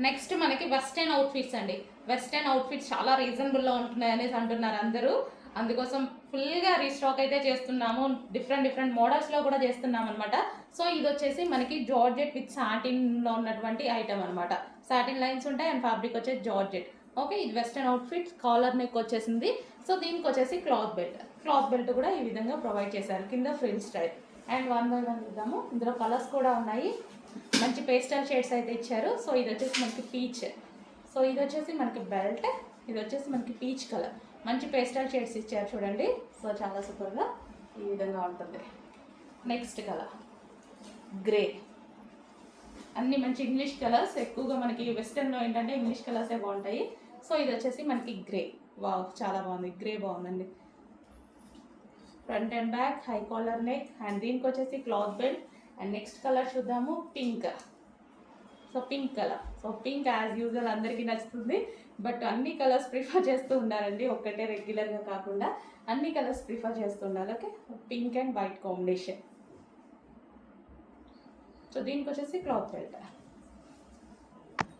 Next మనకి western outfits అండి. Western outfits చాలా రీజనబుల్లో ఉంటున్నాయి అనేసి అంటున్నారు అందరూ. అందుకోసం ఫుల్గా రీస్టాక్ అయితే చేస్తున్నాము. డిఫరెంట్ మోడల్స్లో కూడా చేస్తున్నాం అనమాట. సో ఇది వచ్చేసి మనకి జార్జెట్ విత్ సాటిన్లో ఉన్నటువంటి ఐటమ్ అనమాట. సాటిన్ లైన్స్ ఉంటాయి అండ్ ఫ్యాబ్రిక్ వచ్చేసి జార్జెట్. ఓకే, ఇది వెస్టర్న్ అవుట్ఫిట్. కాలర్ నెక్ వచ్చేసింది. సో దీనికి వచ్చేసి క్లాత్ బెల్ట్ కూడా ఈ విధంగా ప్రొవైడ్ చేశారు, కింద frill style. And one by one చూద్దాము. ఇందులో కలర్స్ కూడా ఉన్నాయి, మంచి పేస్టల్ షేడ్స్ అయితే ఇచ్చారు. సో ఇది వచ్చేసి మనకి పీచ్. సో ఇది వచ్చేసి మనకి బెల్ట్. ఇది వచ్చేసి మనకి పీచ్ కలర్, మంచి పేస్టల్ షేడ్స్ ఇచ్చారు చూడండి. సో చాలా సూపర్గా ఈ విధంగా ఉంటుంది. Next colour grey. అన్ని మంచి ఇంగ్లీష్ కలర్స్. ఎక్కువగా మనకి వెస్టర్న్లో ఏంటంటే ఇంగ్లీష్ కలర్సే బాగుంటాయి. సో ఇది వచ్చేసి మనకి గ్రే. వావ్, చాలా బాగుంది, గ్రే బాగుందండి. Front and back, high collar neck, and దీనికి వచ్చేసి cloth belt. And next colour చూద్దాము, pink. So pink colour. So pink as usual అందరికీ నచ్చుతుంది, బట్ అన్ని కలర్స్ ప్రిఫర్ చేస్తూ ఉండాలండి, ఒక్కటే రెగ్యులర్గా కాకుండా అన్ని కలర్స్ ప్రిఫర్ చేస్తూ ఉండాలి. Okay, pink and white combination. So దీనికి వచ్చేసి క్లాత్ బెల్ట్.